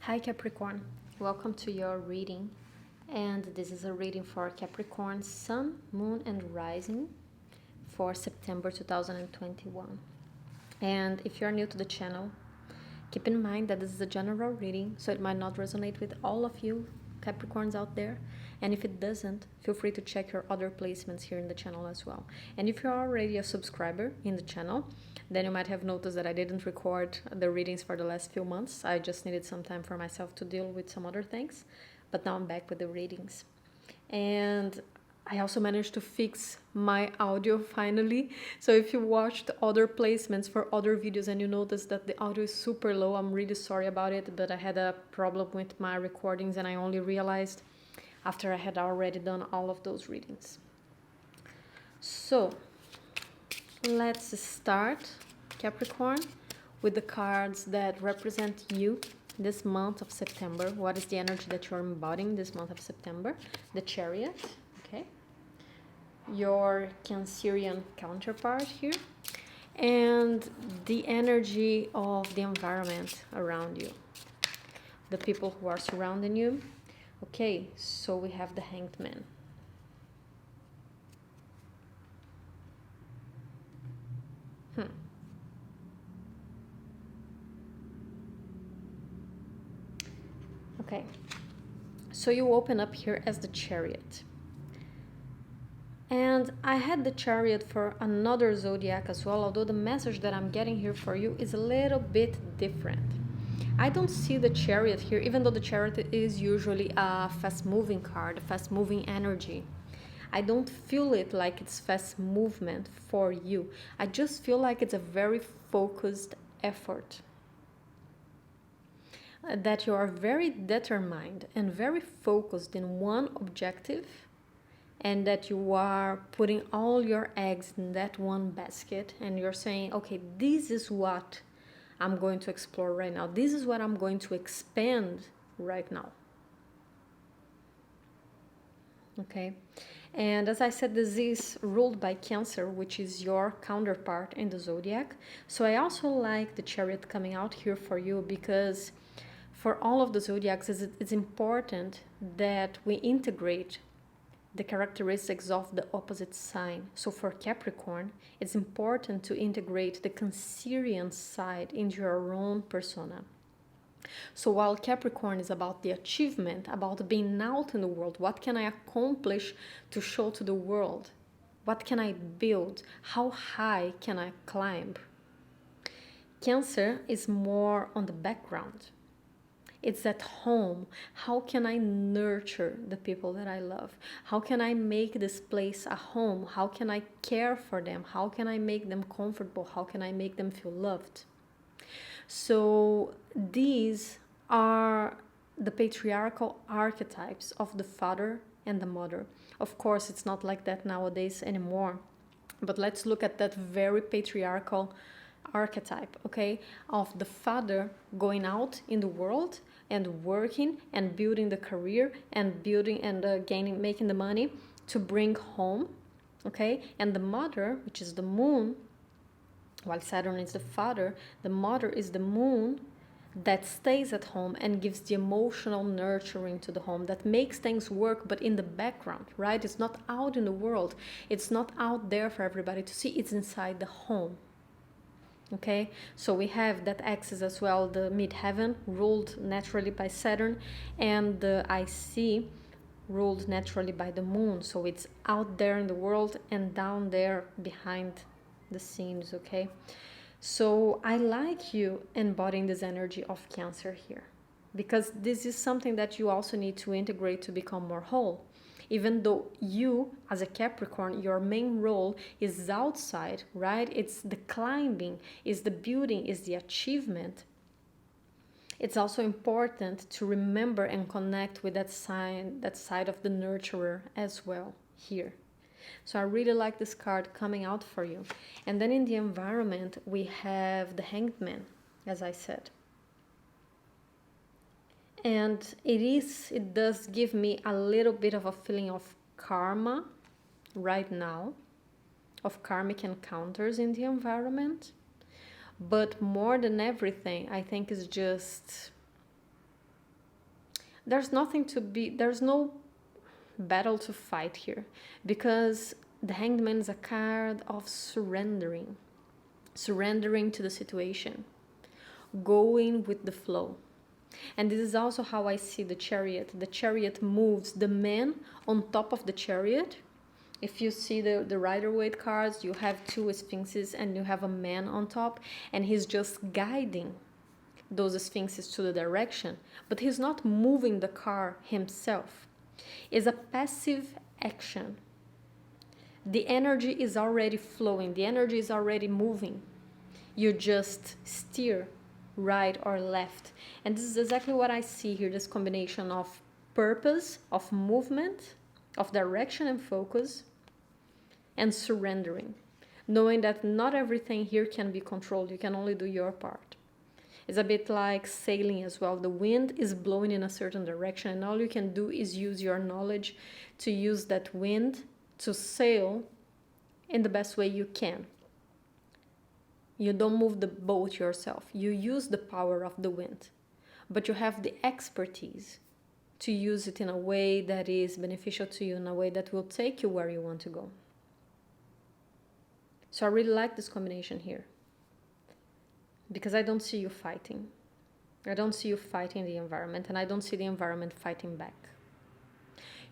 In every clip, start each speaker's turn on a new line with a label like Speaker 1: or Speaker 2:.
Speaker 1: Hi Capricorn, welcome to your reading, and this is a reading for Capricorn Sun, Moon and Rising for September 2021. And if you're new to the channel, keep in mind that this is a general reading, so it might not resonate with all of you Capricorns out there, and if it doesn't, feel free to check your other placements here in the channel as well. And if you're already a subscriber in the channel, then you might have noticed that I didn't record the readings for the last few months. I just needed some time for myself to deal with some other things, but now I'm back with the readings. And I also managed to fix my audio finally. So if you watched other placements for other videos and you noticed that the audio is super low, I'm really sorry about it, but I had a problem with my recordings and I only realized after I had already done all of those readings. So let's start, Capricorn, with the cards that represent you this month of September. What is the energy that you're embodying this month of September? The Chariot, okay? Your Cancerian counterpart here, and the energy of the environment around you, the people who are surrounding you. Okay, so we have the Hanged Man. Okay, so you open up here as the Chariot. And I had the Chariot for another zodiac as well, although the message that I'm getting here for you is a little bit different. I don't see the Chariot here, even though the Chariot is usually a fast-moving card, a fast-moving energy. I don't feel it like it's fast movement for you. I just feel like it's a very focused effort. That you are very determined and very focused in one objective, and that you are putting all your eggs in that one basket, and you're saying, okay, this is what I'm going to explore right now. This is what I'm going to expand right now. Okay, and as I said, this is ruled by Cancer, which is your counterpart in the zodiac. So I also like the Chariot coming out here for you, because for all of the zodiacs, it's important that we integrate the characteristics of the opposite sign. So for Capricorn, it's important to integrate the Cancerian side into your own persona. So while Capricorn is about the achievement, about being out in the world, what can I accomplish to show to the world? What can I build? How high can I climb? Cancer is more on the background. It's at home. How can I nurture the people that I love? How can I make this place a home? How can I care for them? How can I make them comfortable? How can I make them feel loved? So these are the patriarchal archetypes of the father and the mother. Of course, it's not like that nowadays anymore. But let's look at that very patriarchal archetype, okay, of the father going out in the world and working and building the career and building and making the money to bring home, okay, and the mother, which is the moon, while Saturn is the father, the mother is the moon that stays at home and gives the emotional nurturing to the home, that makes things work, but in the background, right? It's not out in the world, it's not out there for everybody to see, it's inside the home. Okay, so we have that axis as well, the midheaven ruled naturally by Saturn, and the IC ruled naturally by the moon. So it's out there in the world and down there behind the scenes. Okay, so I like you embodying this energy of Cancer here, because this is something that you also need to integrate to become more whole. Even though you, as a Capricorn, your main role is outside, right? It's the climbing, is the building, is the achievement. It's also important to remember and connect with that side of the nurturer as well here. So I really like this card coming out for you. And then in the environment, we have the Hanged Man, as I said. And it does give me a little bit of a feeling of karma right now, of karmic encounters in the environment. But more than everything, I think is just there's no battle to fight here, because the Hanged Man is a card of surrendering to the situation, going with the flow. And this is also how I see the Chariot. The Chariot moves the man on top of the Chariot. If you see the Rider-Waite cards, you have two Sphinxes and you have a man on top, and he's just guiding those Sphinxes to the direction, but he's not moving the car himself. It's a passive action. The energy is already flowing, the energy is already moving. You just steer right or left. And this is exactly what I see here, this combination of purpose, of movement, of direction and focus, and surrendering, knowing that not everything here can be controlled. You can only do your part. It's a bit like sailing as well. The wind is blowing in a certain direction, and all you can do is use your knowledge to use that wind to sail in the best way you can. You don't move the boat yourself. You use the power of the wind, but you have the expertise to use it in a way that is beneficial to you, in a way that will take you where you want to go. So I really like this combination here, because I don't see you fighting. I don't see you fighting the environment, and I don't see the environment fighting back.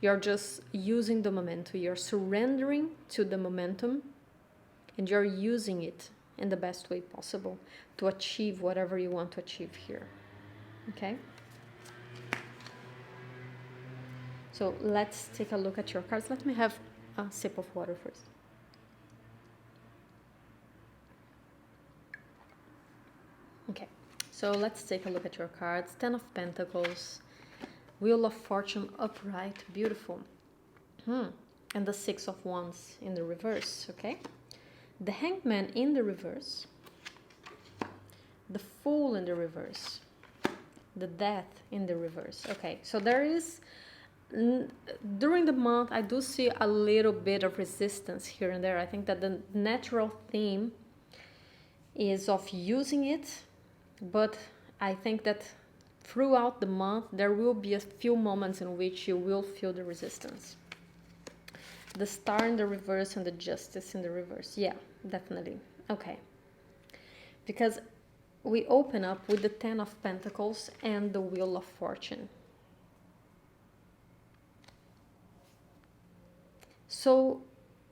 Speaker 1: You're just using the momentum. You're surrendering to the momentum, and you're using it in the best way possible to achieve whatever you want to achieve here. Okay? So let's take a look at your cards. Let me have a sip of water first. Okay, so let's take a look at your cards. 10 of Pentacles, Wheel of Fortune upright, beautiful. And the 6 of Wands in the reverse, okay? The Hanged Man in the reverse, the Fool in the reverse, the Death in the reverse. Okay, so there is, during the month, I do see a little bit of resistance here and there. I think that the natural theme is of using it, but I think that throughout the month, there will be a few moments in which you will feel the resistance. The Star in the reverse and the Justice in the reverse. Yeah, definitely. Okay. Because we open up with the 10 of Pentacles and the Wheel of Fortune. So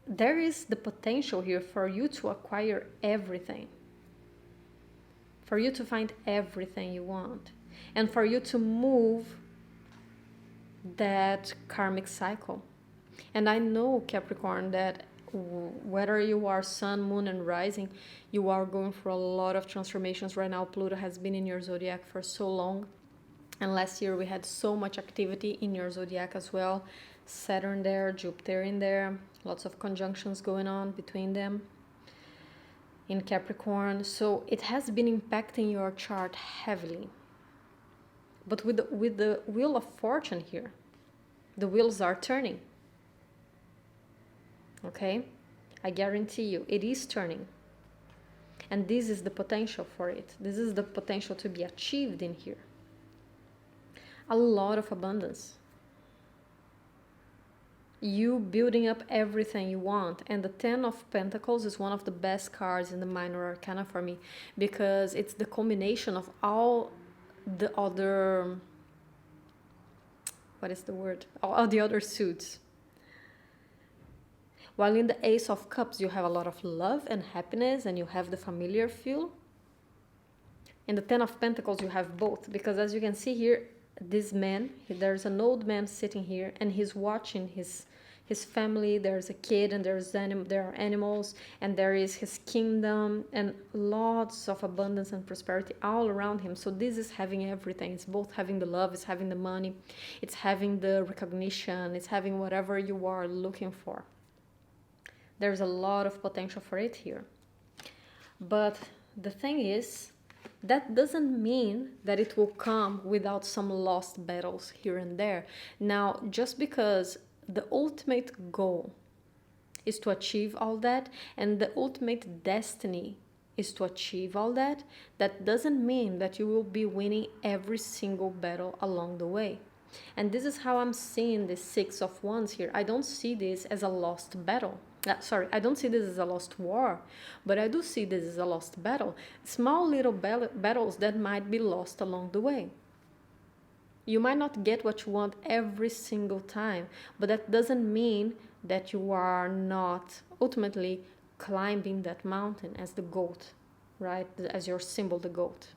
Speaker 1: there is the potential here for you to acquire everything, for you to find everything you want, and for you to move that karmic cycle. And I know, Capricorn, that whether you are Sun, Moon, and Rising, you are going through a lot of transformations right now. Pluto has been in your zodiac for so long, and last year we had so much activity in your zodiac as well. Saturn there, Jupiter in there, lots of conjunctions going on between them in Capricorn. So it has been impacting your chart heavily. But with the Wheel of Fortune here, the wheels are turning. Okay? I guarantee you, it is turning. And this is the potential for it. This is the potential to be achieved in here. A lot of abundance. You building up everything you want. And the 10 of Pentacles is one of the best cards in the minor arcana for me, because it's the combination of all the other, what is the word? All the other suits. While in the Ace of Cups, you have a lot of love and happiness, and you have the familiar feel. In the 10 of Pentacles, you have both, because as you can see here, this man, there's an old man sitting here, and he's watching his family. There's a kid, and there are animals, and there is his kingdom, and lots of abundance and prosperity all around him. So this is having everything. It's both having the love, it's having the money, it's having the recognition, it's having whatever you are looking for. There's a lot of potential for it here. But the thing is, that doesn't mean that it will come without some lost battles here and there. Now, just because the ultimate goal is to achieve all that, and the ultimate destiny is to achieve all that, that doesn't mean that you will be winning every single battle along the way. And this is how I'm seeing the Six of Wands here. I don't see this as a lost battle. I don't see this as a lost war, but I do see this as a lost battle. Small little battles that might be lost along the way. You might not get what you want every single time, but that doesn't mean that you are not ultimately climbing that mountain as the goat, right? As your symbol, the goat.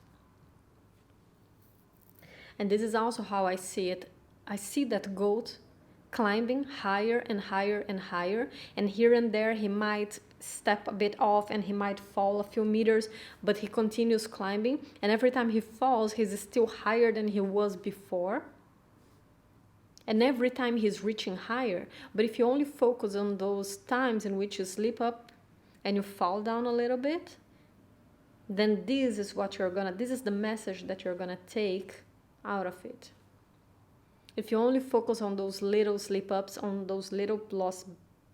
Speaker 1: And this is also how I see it. I see that goat climbing higher and higher and higher, and here and there he might step a bit off and he might fall a few meters, but he continues climbing, and every time he falls he's still higher than he was before, and every time he's reaching higher. But if you only focus on those times in which you slip up and you fall down a little bit, then this is the message that you're gonna take out of it. If you only focus on those little slip-ups, on those little lost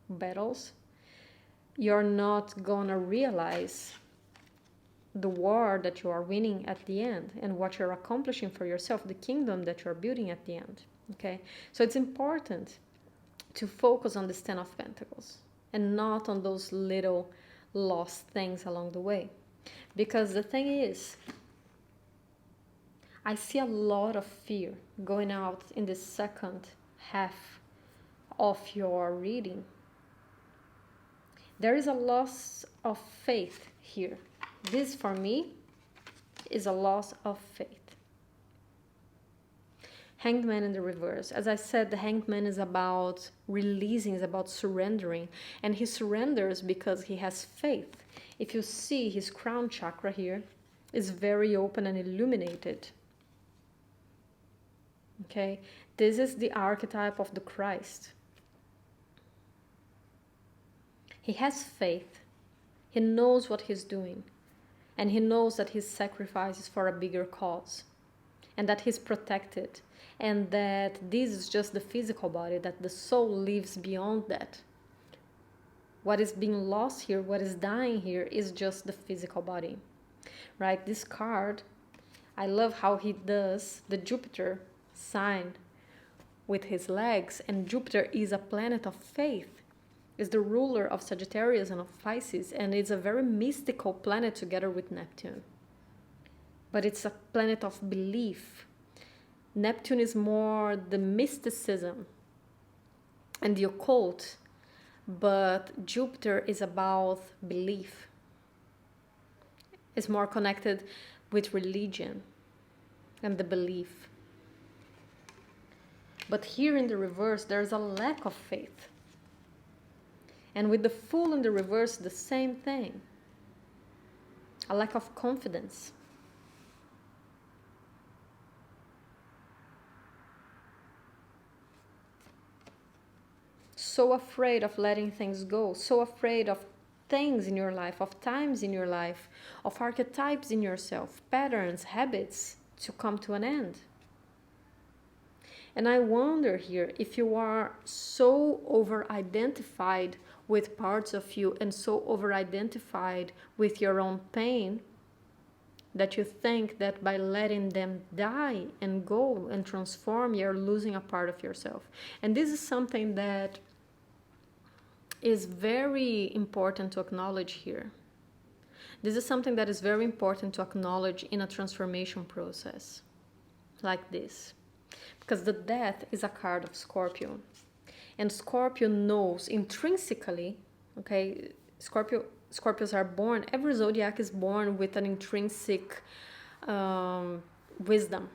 Speaker 1: battles, you're not gonna realize the war that you are winning at the end and what you're accomplishing for yourself, the kingdom that you're building at the end, okay? So it's important to focus on the Ten of Pentacles and not on those little lost things along the way. Because the thing is, I see a lot of fear going out in the second half of your reading. There is a loss of faith here. This, for me, is a loss of faith. Hanged Man in the reverse. As I said, the Hanged Man is about releasing, is about surrendering. And he surrenders because he has faith. If you see, his crown chakra here is very open and illuminated. Okay, this is the archetype of the Christ. He has faith. He knows what he's doing. And he knows that his sacrifice is for a bigger cause. And that he's protected. And that this is just the physical body, that the soul lives beyond that. What is being lost here, what is dying here, is just the physical body. Right? This card, I love how he does the Jupiter sign with his legs, and Jupiter is a planet of faith, is the ruler of Sagittarius and of Pisces, and it's a very mystical planet together with Neptune, but it's a planet of belief. Neptune is more the mysticism and the occult, but Jupiter is about belief. It's more connected with religion and the belief. But here in the reverse, there's a lack of faith. And with the Fool in the reverse, the same thing. A lack of confidence. So afraid of letting things go. So afraid of things in your life, of times in your life, of archetypes in yourself, patterns, habits to come to an end. And I wonder here if you are so over-identified with parts of you and so over-identified with your own pain that you think that by letting them die and go and transform, you're losing a part of yourself. And this is something that is very important to acknowledge here. This is something that is very important to acknowledge in a transformation process like this. Because the Death is a card of Scorpio. And Scorpio knows intrinsically, okay, Scorpios are born, every zodiac is born with an intrinsic wisdom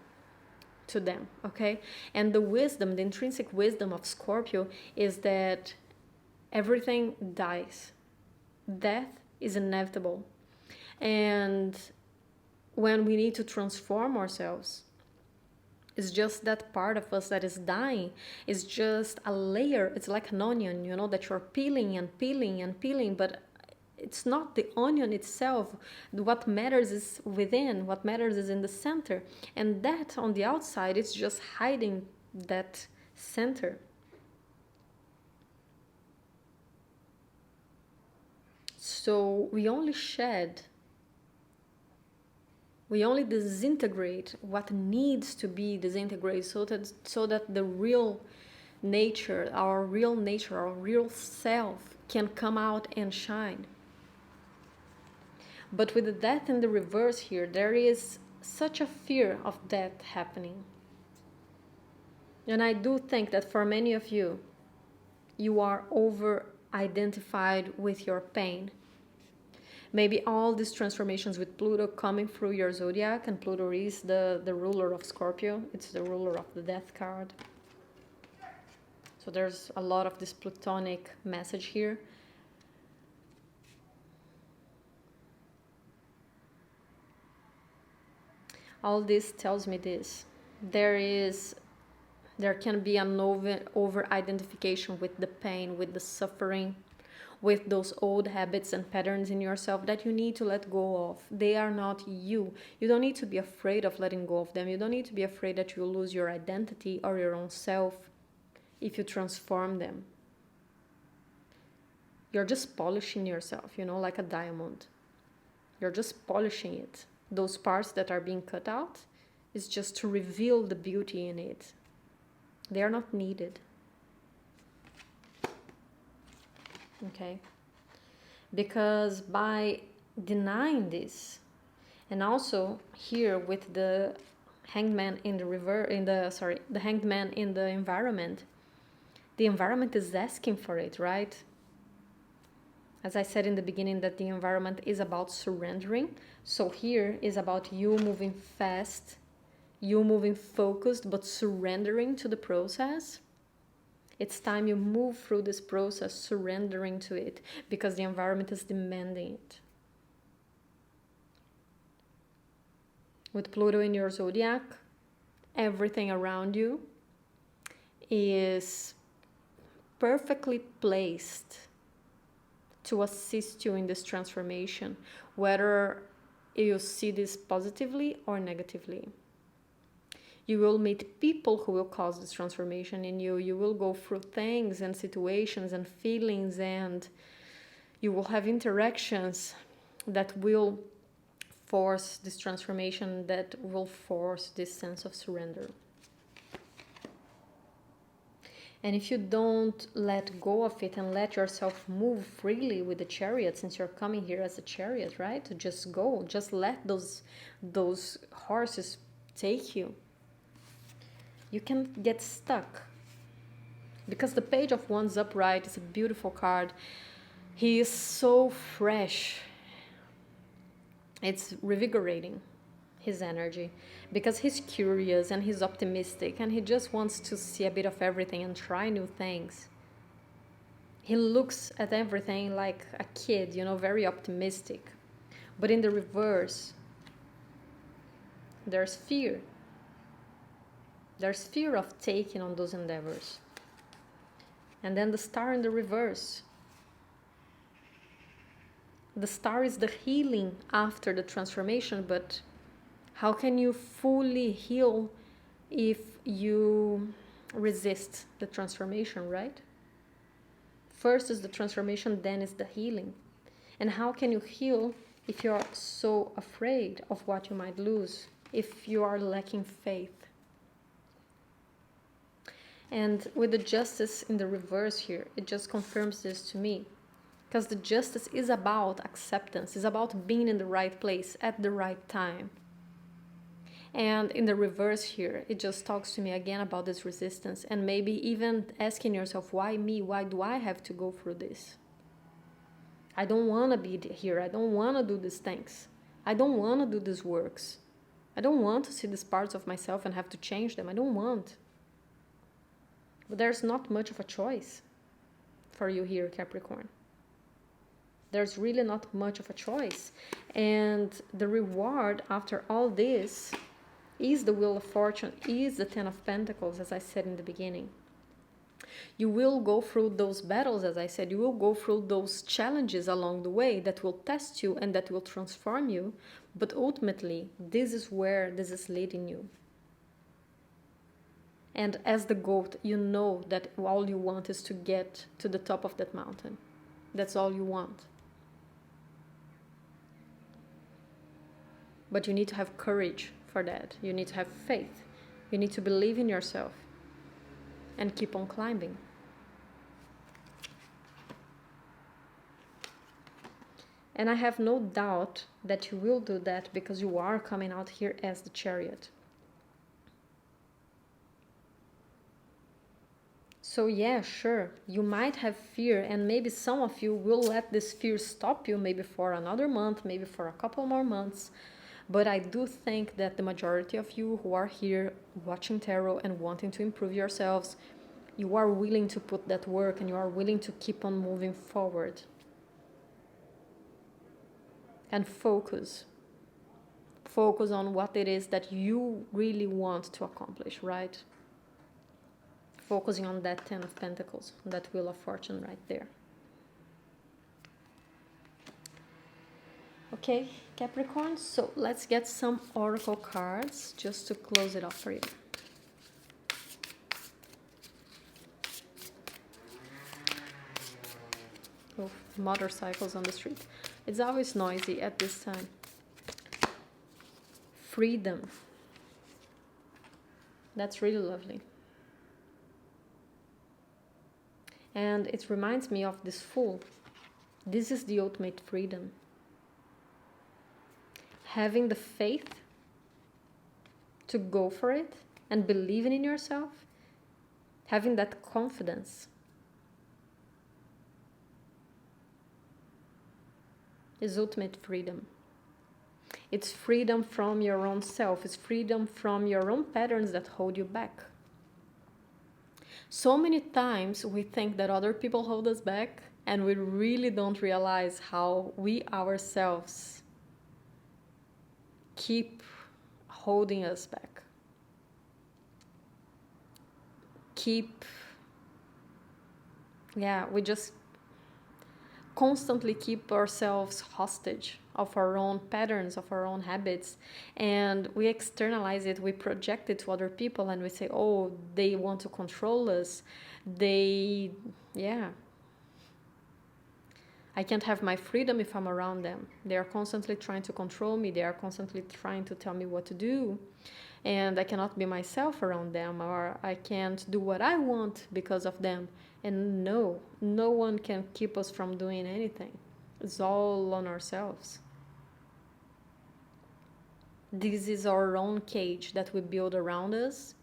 Speaker 1: to them, okay? And the wisdom, the intrinsic wisdom of Scorpio is that everything dies. Death is inevitable. And when we need to transform ourselves, it's just that part of us that is dying. It's just a layer. It's like an onion, you know, that you're peeling and peeling and peeling, but it's not the onion itself. What matters is within. What matters is in the center. And that on the outside, it's just hiding that center. So we only shed We only disintegrate what needs to be disintegrated so that the real nature, our real self can come out and shine. But with the death in the reverse here, there is such a fear of death happening. And I do think that for many of you, you are over-identified with your pain. Maybe all these transformations with Pluto coming through your zodiac, and Pluto is the ruler of Scorpio. It's the ruler of the death card. So there's a lot of this Plutonic message here. All this tells me this. There can be an over-identification with the pain, with the suffering, with those old habits and patterns in yourself that you need to let go of. They are not you. You don't need to be afraid of letting go of them. You don't need to be afraid that you'll lose your identity or your own self if you transform them. You're just polishing yourself, like a diamond. You're just polishing it. Those parts that are being cut out is just to reveal the beauty in it. They are not needed. Okay? Because by denying this, and also here with the hangman in the hangman in the environment is asking for it, right? As I said in the beginning, that the environment is about surrendering. So here is about you moving fast, you moving focused, but surrendering to the process. It's time you move through this process, surrendering to it, because the environment is demanding it. With Pluto in your zodiac, everything around you is perfectly placed to assist you in this transformation, whether you see this positively or negatively. You will meet people who will cause this transformation in you. You will go through things and situations and feelings, and you will have interactions that will force this transformation, that will force this sense of surrender. And if you don't let go of it and let yourself move freely with the chariot, since you're coming here as a chariot, right? To just go, just let those horses take you. You can get stuck. Because the Page of Wands upright is a beautiful card. He is so fresh. It's revigorating, his energy, because he's curious and he's optimistic and he just wants to see a bit of everything and try new things. He looks at everything like a kid, very optimistic. But in the reverse, there's fear. There's fear of taking on those endeavors. And then the Star in the reverse. The Star is the healing after the transformation, but how can you fully heal if you resist the transformation, right? First is the transformation, then is the healing. And how can you heal if you're so afraid of what you might lose, if you are lacking faith? And with the Justice in the reverse here, it just confirms this to me. Because the Justice is about acceptance, is about being in the right place at the right time. And in the reverse here, it just talks to me again about this resistance, and maybe even asking yourself, why me? Why do I have to go through this? I don't want to be here. I don't want to do these things. I don't want to do these works. I don't want to see these parts of myself and have to change them. I don't want. But there's not much of a choice for you here, Capricorn. There's really not much of a choice. And the reward after all this is the Wheel of Fortune, is the Ten of Pentacles, as I said in the beginning. You will go through those battles, as I said. You will go through those challenges along the way that will test you and that will transform you. But ultimately, this is where this is leading you. And as the goat, you know that all you want is to get to the top of that mountain. That's all you want. But you need to have courage for that. You need to have faith. You need to believe in yourself and keep on climbing. And I have no doubt that you will do that because you are coming out here as the Chariot. So yeah, sure, you might have fear, and maybe some of you will let this fear stop you, maybe for another month, maybe for a couple more months. But I do think that the majority of you who are here watching tarot and wanting to improve yourselves, you are willing to put that work and you are willing to keep on moving forward. And focus. Focus on what it is that you really want to accomplish, right? Focusing on that 10 of Pentacles, that Wheel of Fortune right there. Okay, Capricorn, so let's get some oracle cards just to close it off for you. Oh, motorcycles on the street. It's always noisy at this time. Freedom. That's really lovely. And it reminds me of this Fool. This is the ultimate freedom. Having the faith to go for it and believing in yourself. Having that confidence is ultimate freedom. It's freedom from your own self. It's freedom from your own patterns that hold you back. So many times we think that other people hold us back, and we really don't realize how we ourselves keep holding us back. We just constantly keep ourselves hostage of our own patterns, of our own habits, and we externalize it, we project it to other people, and we say, oh, they want to control us, I can't have my freedom if I'm around them. They are constantly trying to control me, they are constantly trying to tell me what to do, and I cannot be myself around them, or I can't do what I want because of them. And no one can keep us from doing anything. It's all on ourselves. This is our own cage that we build around us,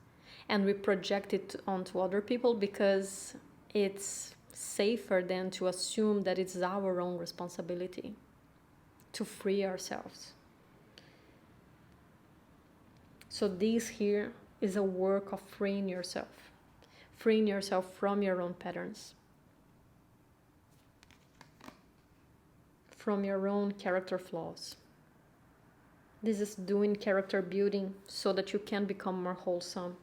Speaker 1: and we project it onto other people because it's safer than to assume that it's our own responsibility to free ourselves. So this here is a work of freeing yourself from your own patterns, from your own character flaws. This is doing character building so that you can become more wholesome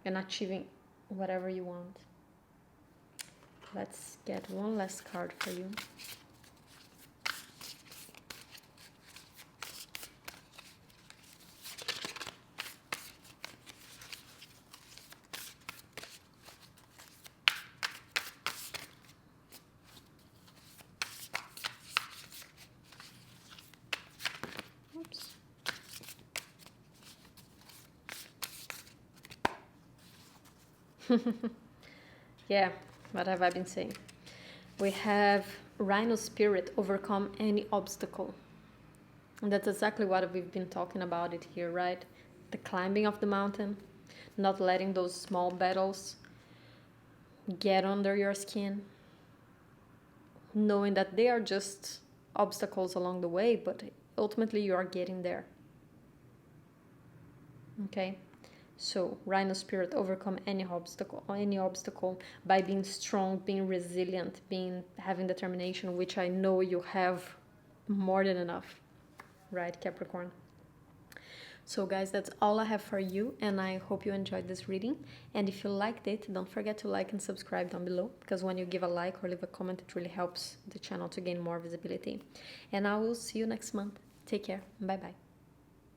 Speaker 1: and achieving whatever you want. Let's get one last card for you. Yeah, what have I been saying? We have Rhino Spirit, overcome any obstacle. And that's exactly what we've been talking about it here, right? The climbing of the mountain, not letting those small battles get under your skin, knowing that they are just obstacles along the way, but ultimately you are getting there. Okay? So, Rhino Spirit, overcome any obstacle by being strong, being resilient, having determination, which I know you have more than enough, right, Capricorn? So guys, that's all I have for you, and I hope you enjoyed this reading. And if you liked it, don't forget to like and subscribe down below, because when you give a like or leave a comment, it really helps the channel to gain more visibility. And I will see you next month. Take care. Bye bye.